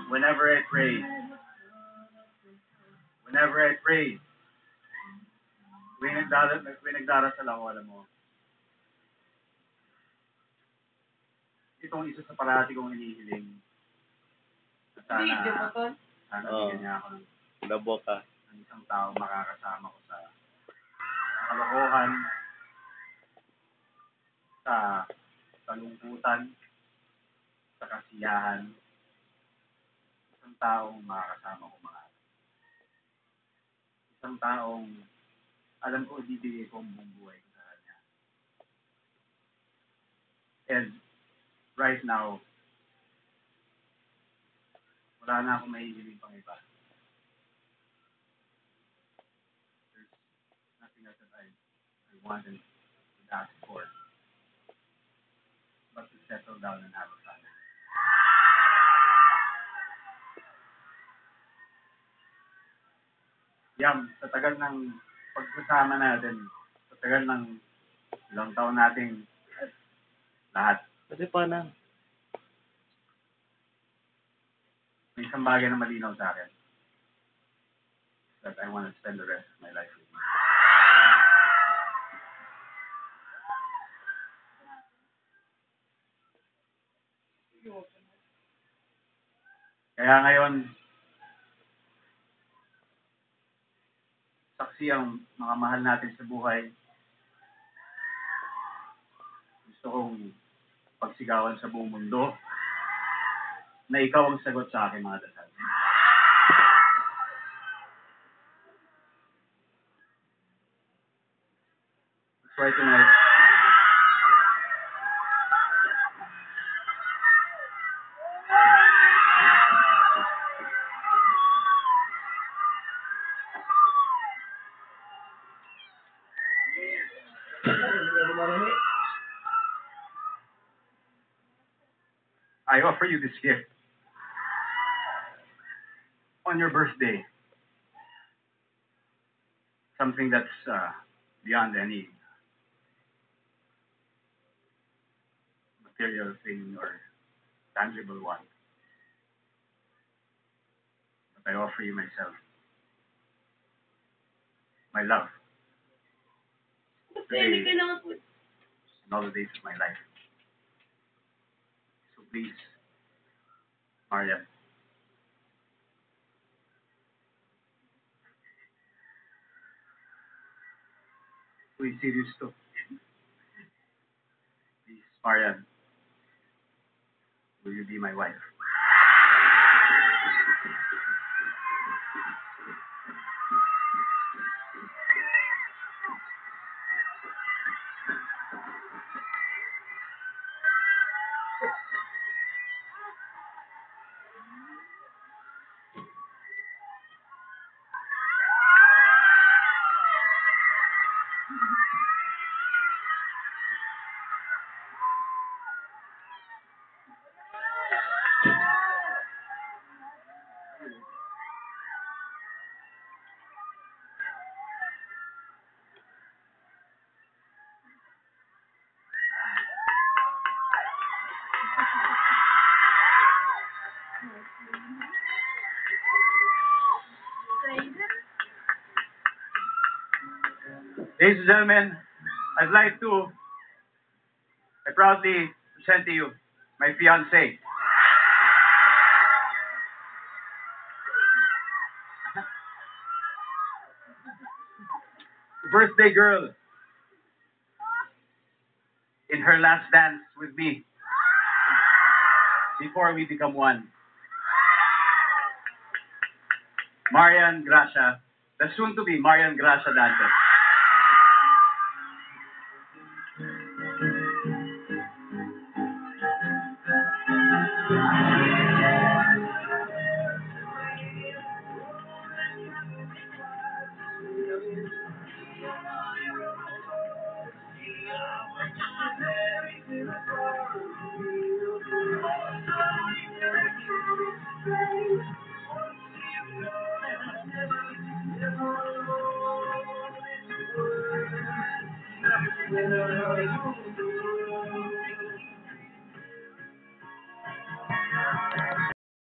Whenever I pray, whenever I pray, nagdarasal ako, alam mo, itong isa sa parati kong hinihiling. Video mo to? Sana bigyan niya ako Labo ka. ng isang tao makakasama ko sa kalokohan, sa kalungkutan, sa kasiyahan. Isang taong makakasama ko mga. Isang taong alam ko ibibigay ko ang buong buhay ko sa kanya. And right now, wala na akong mahihiling pang iba. There's nothing else that I want and would ask for. But to settle down and have a family. Yam, sa tagal ng pagsasama natin, sa tagal ng ilang taon nating lahat, Kasi pa na. may isang bagay na malinaw sa akin that I want to spend the rest of my life with you. Kaya ngayon, saksi ang mga mahal natin sa buhay. Gusto kong pagsigawan sa buong mundo na ikaw ang sagot sa akin mga dasal. That's why tonight, I offer you this gift on your birthday. Something that's beyond any material thing or tangible one. But I offer you myself. My love. Pwede ka naman po. And all the days of my life. So please, Mariam. Please, serious to. Please, Mariam. Will you be my wife? Ladies and gentlemen, I'd like to proudly present to you my fiancée. Birthday girl in her last dance with me before we become one. Marian Gracia, the soon to be Marian Gracia Dantes.